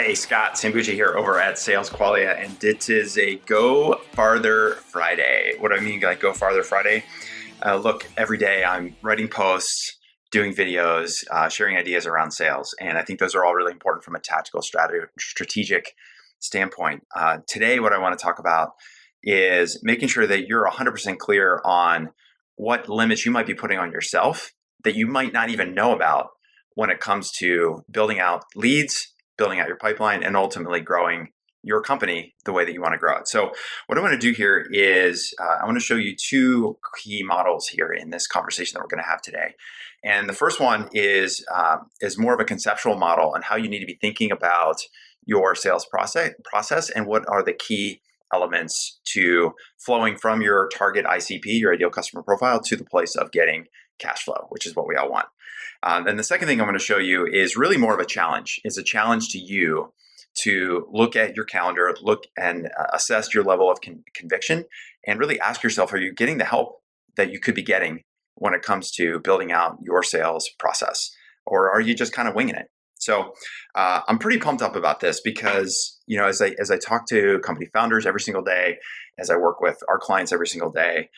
Hey, Scott Sambucci here over at Sales Qualia, and it is a Go Farther Friday. What do I mean, like Go Farther Friday? Look, every day I'm writing posts, doing videos, sharing ideas around sales, and I think those are all really important from a tactical strategic standpoint. Today, what I want to talk about is making sure that you're 100% clear on what limits you might be putting on yourself that you might not even know about when it comes to building out leads, building out your pipeline, and ultimately growing your company the way that you want to grow it. So what I want to do here is I want to show you two key models here in this conversation that we're going to have today. And the first one is more of a conceptual model on how you need to be thinking about your sales process and what are the key elements to flowing from your target ICP, your ideal customer profile, to the place of getting cash flow, which is what we all want. And the second thing I'm going to show you is really more of a challenge. It's a challenge to you to look at your calendar, look and assess your level of conviction, and really ask yourself, are you getting the help that you could be getting when it comes to building out your sales process? Or are you just kind of winging it? So I'm pretty pumped up about this because, you know, as I talk to company founders every single day, as I work with our clients every single day,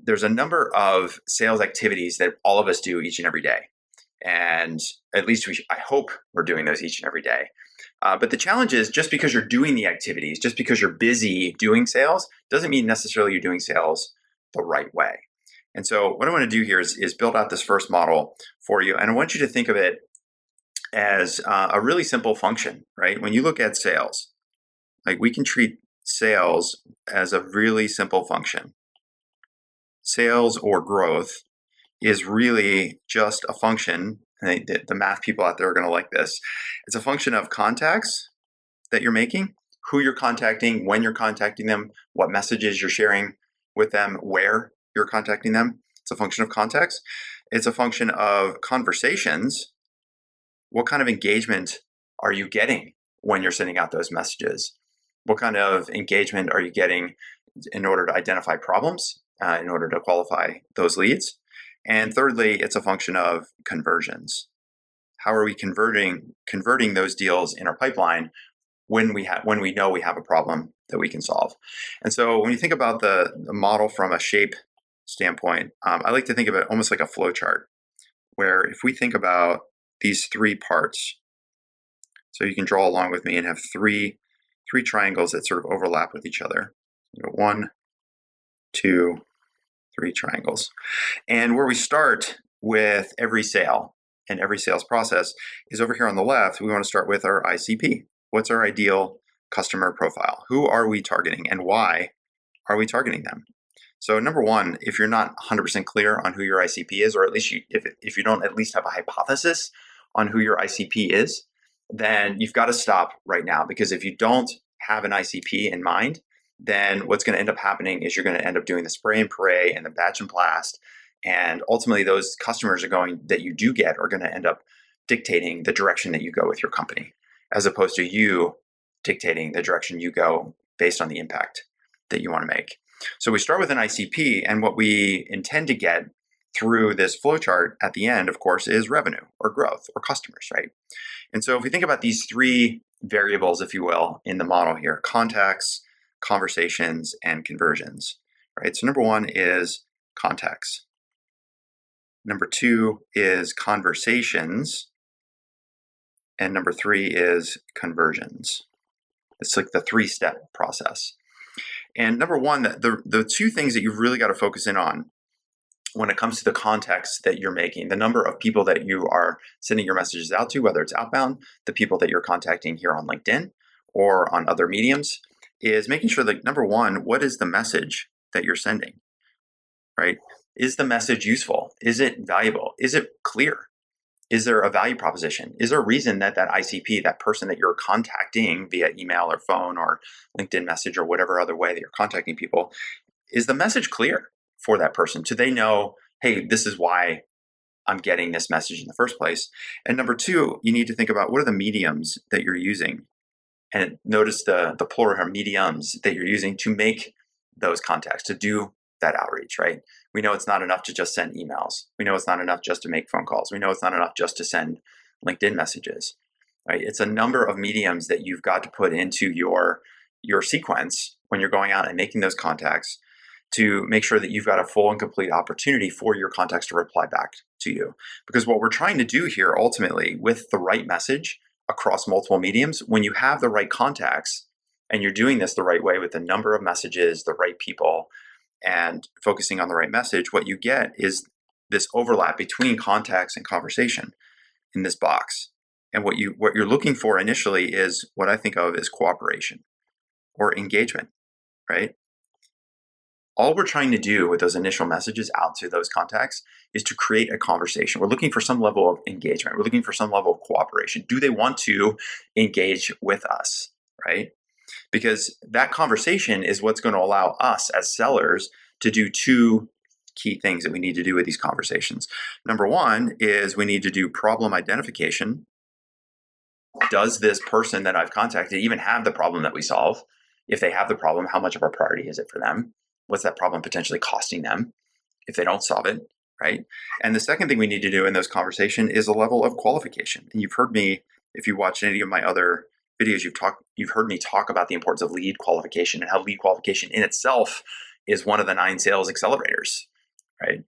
there's a number of sales activities that all of us do each and every day. And at least I hope we're doing those each and every day. But the challenge is just because you're doing the activities, just because you're busy doing sales, doesn't mean necessarily you're doing sales the right way. And so what I want to do here is build out this first model for you. And I want you to think of it as a really simple function, right? When you look at sales, like we can treat sales as a really simple function. Sales or growth is really just a function, and the math people out there are going to like this. It's a function of contacts that you're making, who you're contacting, when you're contacting them, what messages you're sharing with them, where you're contacting them. It's a function of context. It's a function of conversations. What kind of engagement are you getting when you're sending out those messages? What kind of engagement are you getting in order to identify problems, in order to qualify those leads? And thirdly, it's a function of conversions. How are we converting those deals in our pipeline when we know we have a problem that we can solve? And so when you think about the model from a shape standpoint, I like to think of it almost like a flow chart, where if we think about these three parts, so you can draw along with me and have three triangles that sort of overlap with each other. You know, 1, 2, 3 triangles. And where we start with every sale and every sales process is over here on the left. We want to start with our ICP. What's our ideal customer profile? Who are we targeting and why are we targeting them? So number one, if you're not 100% clear on who your ICP is, or at least if you don't at least have a hypothesis on who your ICP is, then you've got to stop right now, because if you don't have an ICP in mind, then what's going to end up happening is you're going to end up doing the spray and pray and the batch and blast. And ultimately, those customers that you do get are going to end up dictating the direction that you go with your company, as opposed to you dictating the direction you go based on the impact that you want to make. So we start with an ICP, and what we intend to get through this flowchart at the end, of course, is revenue or growth or customers, right? And so if we think about these three variables, if you will, in the model here: contacts, conversations, and conversions, right? So number one is contacts. Number two is conversations. And number three is conversions. It's like the 3-step process. And number one, the two things that you've really got to focus in on when it comes to the contacts that you're making, the number of people that you are sending your messages out to, whether it's outbound, the people that you're contacting here on LinkedIn or on other mediums, is making sure that number one, what is the message that you're sending, right? Is the message useful? Is it valuable? Is it clear? Is there a value proposition? Is there a reason that ICP, that person that you're contacting via email or phone or LinkedIn message or whatever other way that you're contacting people, is the message clear for that person? Do they know, hey, this is why I'm getting this message in the first place? And number two, you need to think about what are the mediums that you're using. And notice the plural here, mediums, that you're using to make those contacts, to do that outreach, right? We know it's not enough to just send emails. We know it's not enough just to make phone calls. We know it's not enough just to send LinkedIn messages. right? It's a number of mediums that you've got to put into your sequence when you're going out and making those contacts to make sure that you've got a full and complete opportunity for your contacts to reply back to you. Because what we're trying to do here ultimately with the right message across multiple mediums, when you have the right contacts and you're doing this the right way with the number of messages, the right people, and focusing on the right message, what you get is this overlap between contacts and conversation in this box. And what you're looking for initially is what I think of as cooperation or engagement, right? All we're trying to do with those initial messages out to those contacts is to create a conversation. We're looking for some level of engagement. We're looking for some level of cooperation. Do they want to engage with us, right? Because that conversation is what's going to allow us as sellers to do two key things that we need to do with these conversations. Number one is we need to do problem identification. Does this person that I've contacted even have the problem that we solve? If they have the problem, how much of a priority is it for them? What's that problem potentially costing them if they don't solve it, right? And the second thing we need to do in those conversations is a level of qualification. And you've heard me, if you watch any of my other videos, you've heard me talk about the importance of lead qualification and how lead qualification in itself is one of the 9 sales accelerators, right?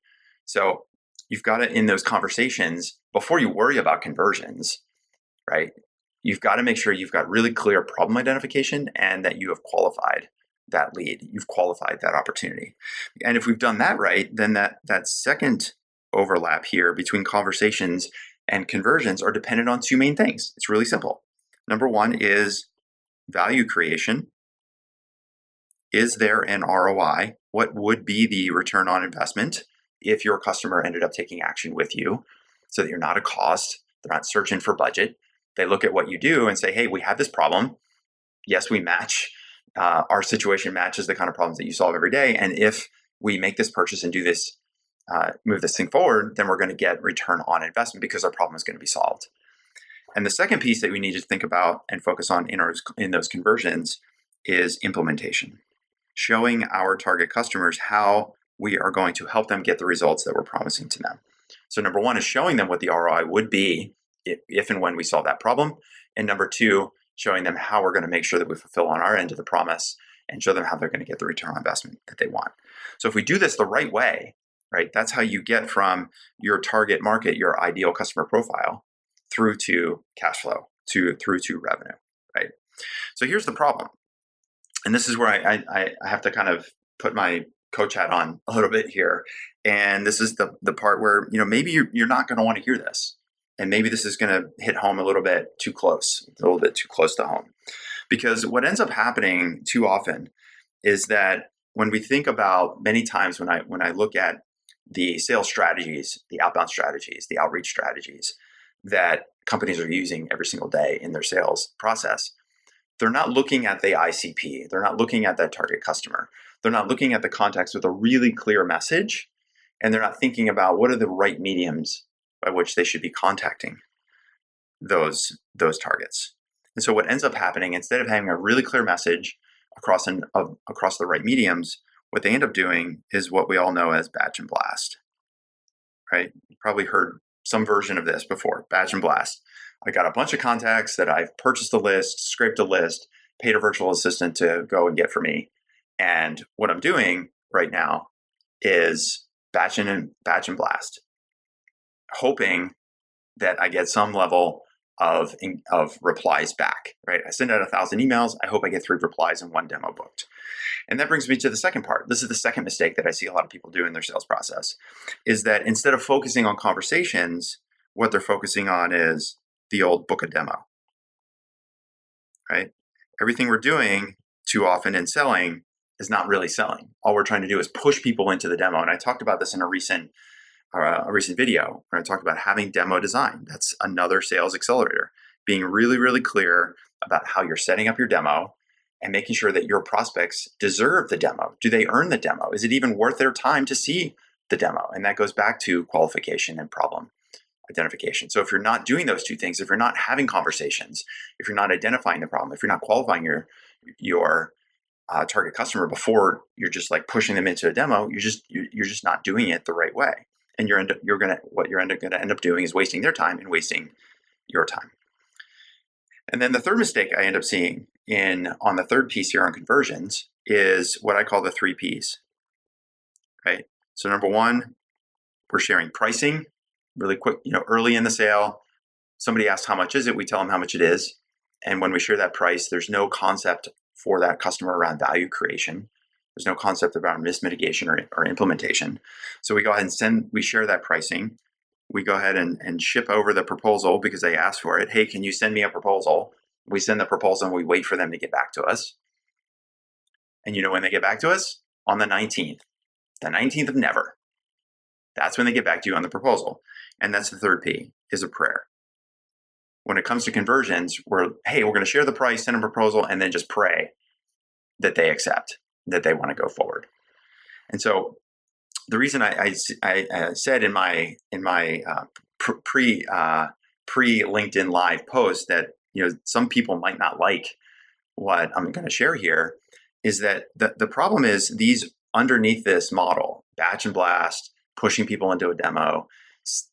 So you've got to, in those conversations, before you worry about conversions, right? You've got to make sure you've got really clear problem identification and that you have qualified that lead. You've qualified that opportunity. And if we've done that right, then that second overlap here between conversations and conversions are dependent on 2 main things. It's really simple. Number one is value creation. Is there an ROI? What would be the return on investment if your customer ended up taking action with you so that you're not a cost? They're not searching for budget. They look at what you do and say, hey, we have this problem. Yes, we match. Our situation matches the kind of problems that you solve every day. And if we make this purchase and do this, move this thing forward, then we're going to get return on investment because our problem is going to be solved. And the second piece that we need to think about and focus on in those conversions is implementation. Showing our target customers how we are going to help them get the results that we're promising to them. So number one is showing them what the ROI would be if and when we solve that problem. And number two, showing them how we're going to make sure that we fulfill on our end of the promise and show them how they're going to get the return on investment that they want. So if we do this the right way, right, that's how you get from your target market, your ideal customer profile, through to cash flow, through to revenue, right? So here's the problem. And this is where I have to kind of put my coach hat on a little bit here. And this is the part where, maybe you're not going to want to hear this. And maybe this is going to hit home a little bit too close to home. Because what ends up happening too often is that when we think about many times when I look at the sales strategies, the outbound strategies, the outreach strategies that companies are using every single day in their sales process, they're not looking at the ICP. They're not looking at that target customer. They're not looking at the contacts with a really clear message. And they're not thinking about what are the right mediums by which they should be contacting those targets. And so what ends up happening, instead of having a really clear message across the right mediums, what they end up doing is what we all know as batch and blast, right? You probably heard some version of this before, batch and blast. I got a bunch of contacts that I've purchased a list, scraped a list, paid a virtual assistant to go and get for me. And what I'm doing right now is batch and blast, hoping that I get some level of replies back, right? I send out 1,000 emails. I hope I get 3 replies and 1 demo booked. And that brings me to the second part. This is the second mistake that I see a lot of people do in their sales process, is that instead of focusing on conversations, what they're focusing on is the old book a demo, right? Everything we're doing too often in selling is not really selling. All we're trying to do is push people into the demo. And I talked about this in a recent video where I talked about having demo design. That's another sales accelerator. Being really, really clear about how you're setting up your demo and making sure that your prospects deserve the demo. Do they earn the demo? Is it even worth their time to see the demo? And that goes back to qualification and problem identification. So if you're not doing those two things, if you're not having conversations, if you're not identifying the problem, if you're not qualifying your target customer before you're just like pushing them into a demo, you're just not doing it the right way. And what you're going to end up doing is wasting their time and wasting your time. And then the third mistake I end up seeing on the third piece here on conversions is what I call the 3 Ps, right? So number one, we're sharing pricing really quick, early in the sale. Somebody asks how much is it, we tell them how much it is. And when we share that price, there's no concept for that customer around value creation. There's no concept around risk mitigation or implementation. So we go ahead and we share that pricing. We go ahead and ship over the proposal because they asked for it. Hey, can you send me a proposal? We send the proposal and we wait for them to get back to us. And you know when they get back to us? On the 19th. The 19th of never. That's when they get back to you on the proposal. And that's the third P, is a prayer. When it comes to conversions, we're going to share the price, send a proposal, and then just pray that they accept, that they want to go forward. And so the reason I said in my pre LinkedIn Live post that some people might not like what I'm going to share here is that the problem is these underneath this model, batch and blast, pushing people into a demo,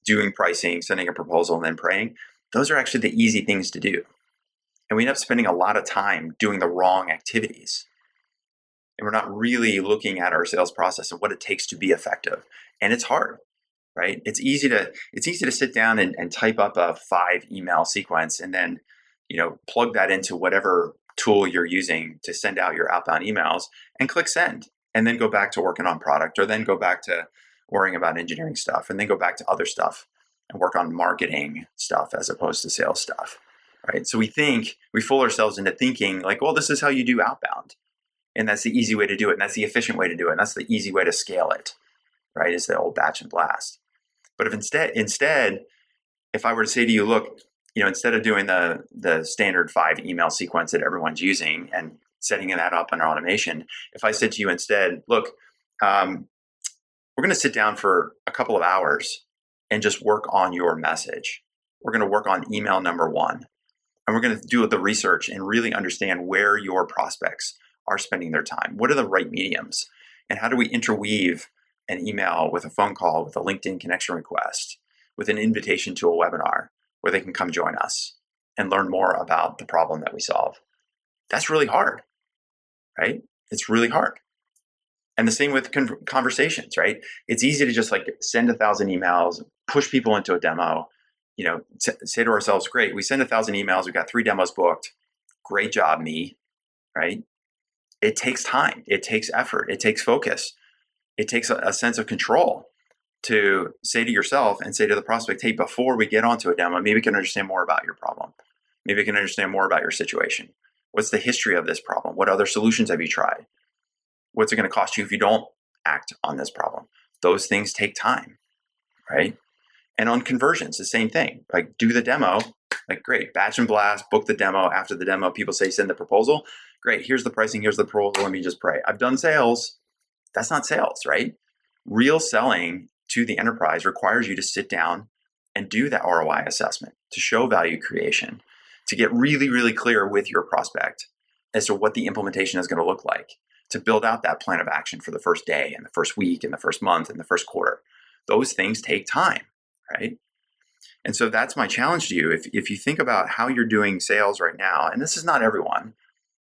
doing pricing, sending a proposal, and then praying, those are actually the easy things to do. And we end up spending a lot of time doing the wrong activities. And we're not really looking at our sales process and what it takes to be effective. And it's hard, right? It's easy to sit down and type up a 5 email sequence and then, plug that into whatever tool you're using to send out your outbound emails and click send, and then go back to working on product, or then go back to worrying about engineering stuff, and then go back to other stuff and work on marketing stuff as opposed to sales stuff, right? So we fool ourselves into thinking like, well, this is how you do outbound. And that's the easy way to do it. And that's the efficient way to do it. And that's the easy way to scale it, right? Is the old batch and blast. But if instead, if I were to say to you, look, instead of doing the standard 5 email sequence that everyone's using and setting that up in automation, if I said to you instead, look, we're going to sit down for a couple of hours and just work on your message. We're going to work on email number 1. And we're going to do the research and really understand where your prospects are spending their time. What are the right mediums? And how do we interweave an email with a phone call, with a LinkedIn connection request, with an invitation to a webinar where they can come join us and learn more about the problem that we solve? That's really hard, right? It's really hard. And the same with conversations, right? It's easy to just send 1,000 emails, push people into a demo, say to ourselves, great, we send 1,000 emails, we've got 3 demos booked. Great job, me, right? It takes time. It takes effort. It takes focus. It takes a sense of control to say to yourself and say to the prospect, hey, before we get onto a demo, maybe we can understand more about your problem. Maybe we can understand more about your situation. What's the history of this problem? What other solutions have you tried? What's it going to cost you if you don't act on this problem? Those things take time, right? And on conversions, the same thing. Do the demo, great, batch and blast, book the demo. After the demo, people say, send the proposal. Great, here's the pricing, here's the proposal, let me just pray. I've done sales. That's not sales, right? Real selling to the enterprise requires you to sit down and do that ROI assessment, to show value creation, to get really, really clear with your prospect as to what the implementation is going to look like, to build out that plan of action for the first day and the first week and the first month and the first quarter. Those things take time, right? And so that's my challenge to you. If you think about how you're doing sales right now, and this is not everyone,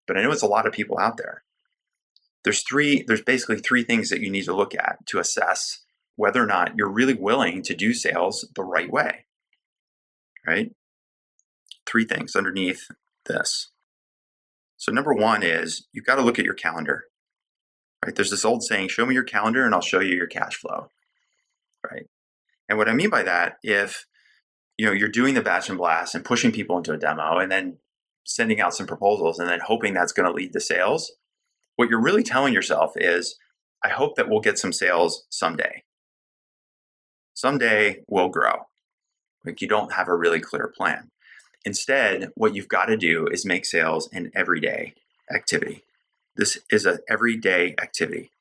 but I know it's a lot of people out there, there's basically 3 things that you need to look at to assess whether or not you're really willing to do sales the right way, right? 3 things underneath this. So number 1 is you've got to look at your calendar, right? There's this old saying, show me your calendar and I'll show you your cash flow, right? And what I mean by that, if you're doing the batch and blast and pushing people into a demo and then sending out some proposals and then hoping that's going to lead to sales, what you're really telling yourself is, I hope that we'll get some sales someday. Someday we'll grow. You don't have a really clear plan. Instead, what you've got to do is make sales an everyday activity. This is an everyday activity.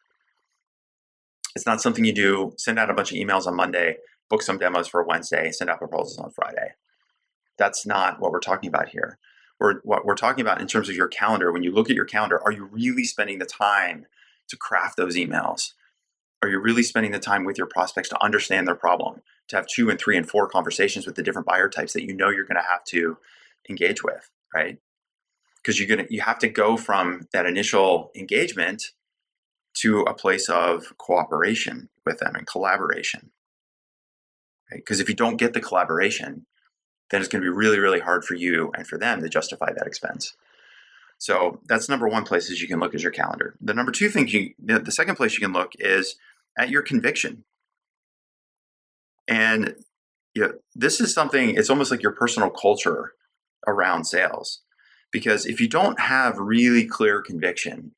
It's not something you do, send out a bunch of emails on Monday, book some demos for Wednesday, send out proposals on Friday. That's not what we're talking about here. What we're talking about in terms of your calendar, when you look at your calendar, are you really spending the time to craft those emails? Are you really spending the time with your prospects to understand their problem, to have 2 and 3 and 4 conversations with the different buyer types that you're going to have to engage with, right? Because you have to go from that initial engagement to a place of cooperation with them and collaboration. Because if you don't get the collaboration, then it's going to be really, really hard for you and for them to justify that expense. So that's number one places you can look is your calendar. The number two thing the second place you can look is at your conviction. And this is something, it's almost like your personal culture around sales. Because if you don't have really clear conviction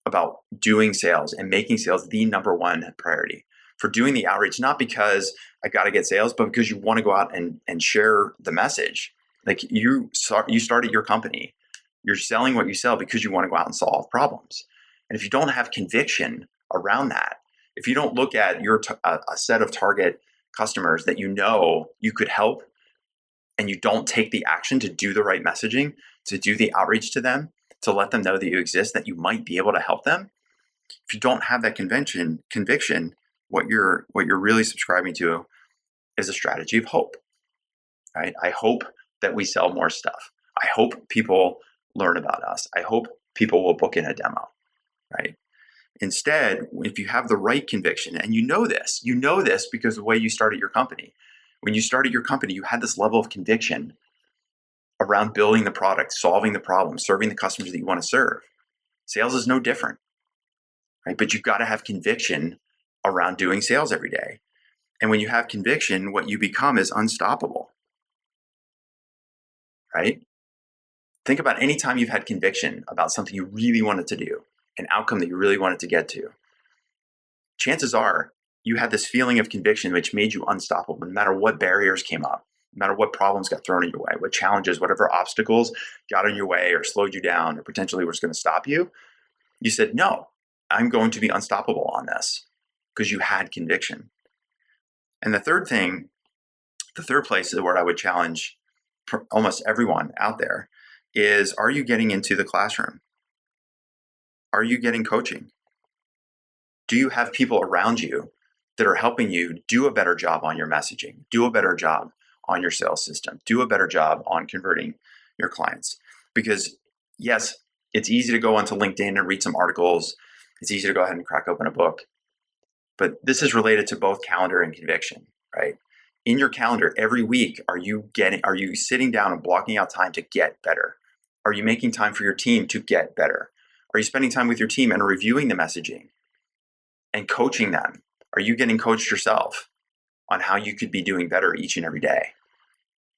about doing sales and making sales the number one priority for doing the outreach, not because I got to get sales, but because you want to go out and share the message. Like you started your company, you're selling what you sell because you want to go out and solve problems. And if you don't have conviction around that, if you don't look at a set of target customers that you could help, and you don't take the action to do the right messaging, to do the outreach to them, to let them know that you exist, that you might be able to help them. If you don't have that conviction, what you're really subscribing to is a strategy of hope. Right? I hope that we sell more stuff. I hope people learn about us. I hope people will book in a demo. Right? Instead, if you have the right conviction, and you know this because of the way you started your company. When you started your company, you had this level of conviction around building the product, solving the problem, serving the customers that you want to serve. Sales is no different, right? But you've got to have conviction around doing sales every day. And when you have conviction, what you become is unstoppable, right? Think about any time you've had conviction about something you really wanted to do, an outcome that you really wanted to get to. Chances are you had this feeling of conviction which made you unstoppable no matter what barriers came up, no matter what problems got thrown in your way, what challenges, whatever obstacles got in your way or slowed you down or potentially was going to stop you. You said, no, I'm going to be unstoppable on this because you had conviction. And the third place where I would challenge almost everyone out there is, are you getting into the classroom? Are you getting coaching? Do you have people around you that are helping you do a better job on your messaging, do a better job on your sales system, do a better job on converting your clients? Because yes, it's easy to go onto LinkedIn and read some articles. It's easy to go ahead and crack open a book. But this is related to both calendar and conviction, right? In your calendar every week, are you sitting down and blocking out time to get better? Are you making time for your team to get better? Are you spending time with your team and reviewing the messaging and coaching them? Are you getting coached yourself on how you could be doing better each and every day?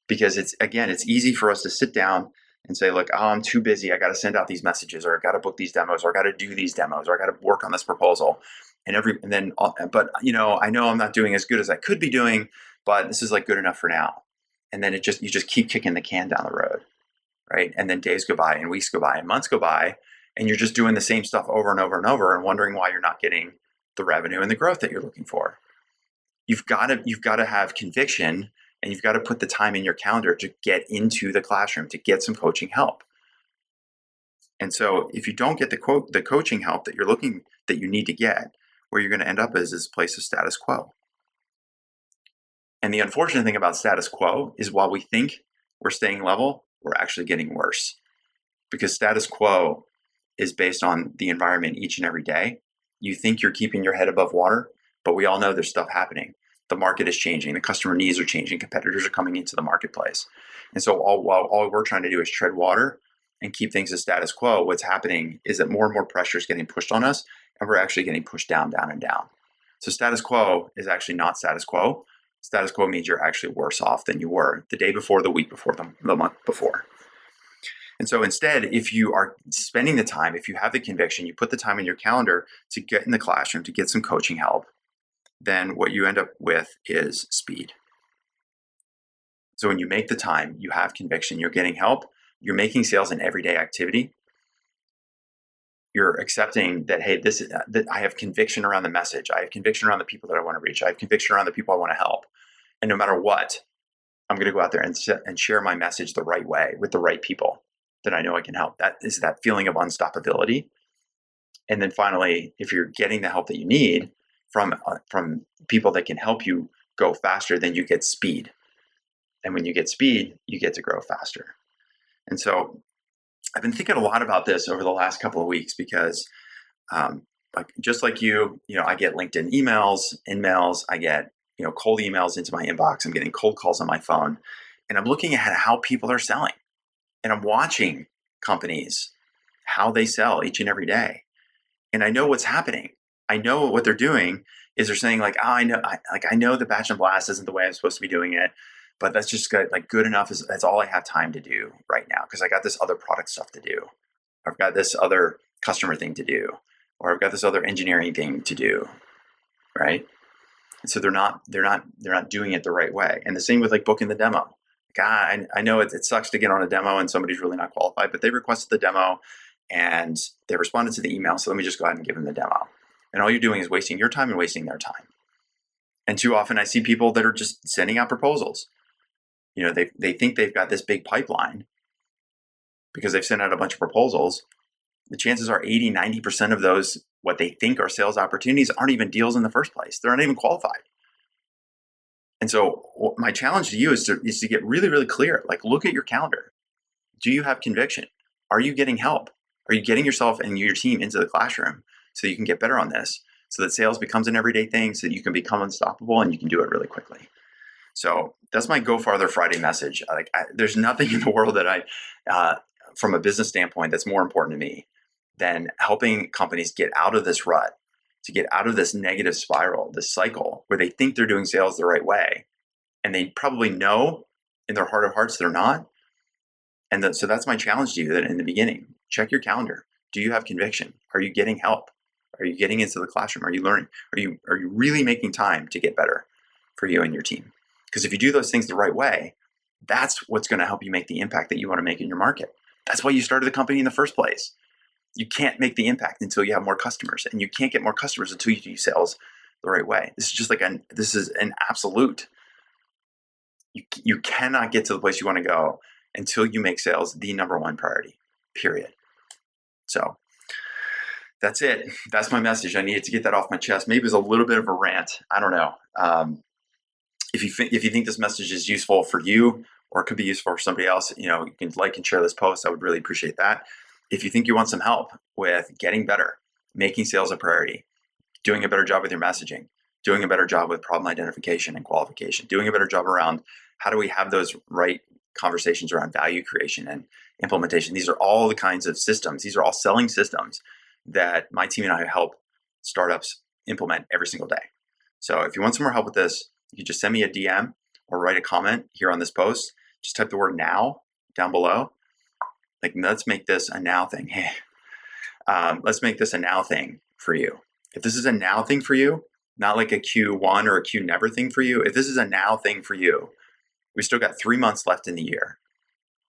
Because it's easy for us to sit down and say, look, I'm too busy. I got to send out these messages, or I got to book these demos, or I got to do these demos, or I got to work on this proposal. But I know I'm not doing as good as I could be doing, but this is like good enough for now. And then you just keep kicking the can down the road, right? And then days go by and weeks go by and months go by, and you're just doing the same stuff over and over and over and wondering why you're not getting the revenue and the growth that you're looking for. You've got to have conviction, and you've got to put the time in your calendar to get into the classroom, to get some coaching help. And so if you don't get the coaching help that you need to get, where you're going to end up is this place of status quo. And the unfortunate thing about status quo is while we think we're staying level, we're actually getting worse. Because status quo is based on the environment each and every day. You think you're keeping your head above water, but we all know there's stuff happening. The market is changing. The customer needs are changing. Competitors are coming into the marketplace. And so all we're trying to do is tread water and keep things as status quo. What's happening is that more and more pressure is getting pushed on us, and we're actually getting pushed down, down, and down. So status quo is actually not status quo. Status quo means you're actually worse off than you were the day before, the week before, the month before. And so instead, if you are spending the time, if you have the conviction, you put the time in your calendar to get in the classroom, to get some coaching help, then what you end up with is speed. So when you make the time, you have conviction, you're getting help, you're making sales an everyday activity. You're accepting that, hey, that I have conviction around the message. I have conviction around the people that I want to reach. I have conviction around the people I want to help. And no matter what, I'm going to go out there and share my message the right way with the right people that I know I can help. That is that feeling of unstoppability. And then finally, if you're getting the help that you need from people that can help you go faster, then you get speed. And when you get speed, you get to grow faster. And so I've been thinking a lot about this over the last couple of weeks because like just like I get LinkedIn emails, in-mails, I get, cold emails into my inbox. I'm getting cold calls on my phone, and I'm looking at how people are selling, and I'm watching companies, how they sell each and every day. And I know what's happening. I know what they're doing is they're saying like, oh, I know the batch and blast isn't the way I'm supposed to be doing it, but that's just good enough. That's all I have time to do right now because I got this other product stuff to do. I've got this other customer thing to do, or I've got this other engineering thing to do, right? And so they're not doing it the right way. And the same with like booking the demo. God, I know it sucks to get on a demo and somebody's really not qualified, but they requested the demo and they responded to the email. So let me just go ahead and give them the demo. And all you're doing is wasting your time and wasting their time. And too often I see people that are just sending out proposals. They think they've got this big pipeline because they've sent out a bunch of proposals. The chances are 80, 90% of those, what they think are sales opportunities, aren't even deals in the first place. They're not even qualified. And so my challenge to you is to get really, really clear. Like, look at your calendar. Do you have conviction? Are you getting help? Are you getting yourself and your team into the classroom so you can get better on this, so that sales becomes an everyday thing, so that you can become unstoppable and you can do it really quickly? So that's my Go Farther Friday message. There's nothing in the world that from a business standpoint, that's more important to me than helping companies get out of this rut, to get out of this negative spiral, this cycle where they think they're doing sales the right way. And they probably know in their heart of hearts they're not. And so that's my challenge to you that in the beginning, check your calendar. Do you have conviction? Are you getting help? Are you getting into the classroom? Are you learning? Are you really making time to get better for you and your team? Because if you do those things the right way, that's what's going to help you make the impact that you want to make in your market. That's why you started the company in the first place. You can't make the impact until you have more customers, and you can't get more customers until you do sales the right way. This is an absolute. You cannot get to the place you want to go until you make sales the number one priority, period. So that's it. That's my message. I needed to get that off my chest. Maybe it was a little bit of a rant. I don't know. If you think this message is useful for you or it could be useful for somebody else, you can like and share this post. I would really appreciate that. If you think you want some help with getting better, making sales a priority, doing a better job with your messaging, doing a better job with problem identification and qualification, doing a better job around how do we have those right conversations around value creation and implementation. These are all the kinds of systems. These are all selling systems that my team and I help startups implement every single day. So if you want some more help with this, you can just send me a DM or write a comment here on this post. Just type the word now down below. Like, let's make this a now thing. Hey, let's make this a now thing for you. If this is a now thing for you, not like a Q1 or a Q never thing for you, if this is a now thing for you, we still got 3 months left in the year.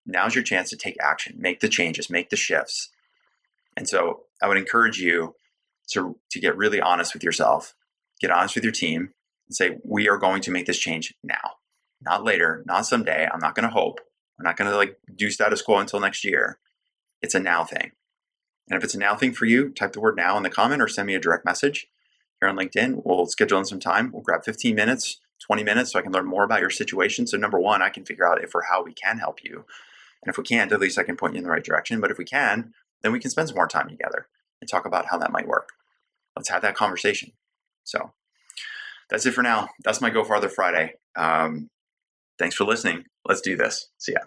Now's your chance to take action, make the changes, make the shifts. And so I would encourage you to get really honest with yourself, get honest with your team, and say, we are going to make this change now, not later, not someday. I'm not going to hope. I'm not going to do status quo until next year. It's a now thing. And if it's a now thing for you, type the word now in the comment or send me a direct message here on LinkedIn. We'll schedule in some time. We'll grab 15 minutes, 20 minutes so I can learn more about your situation. So number one, I can figure out if or how we can help you. And if we can't, at least I can point you in the right direction. But if we can, then we can spend some more time together and talk about how that might work. Let's have that conversation. So that's it for now. That's my Go Farther Friday. Thanks for listening. Let's do this. See ya.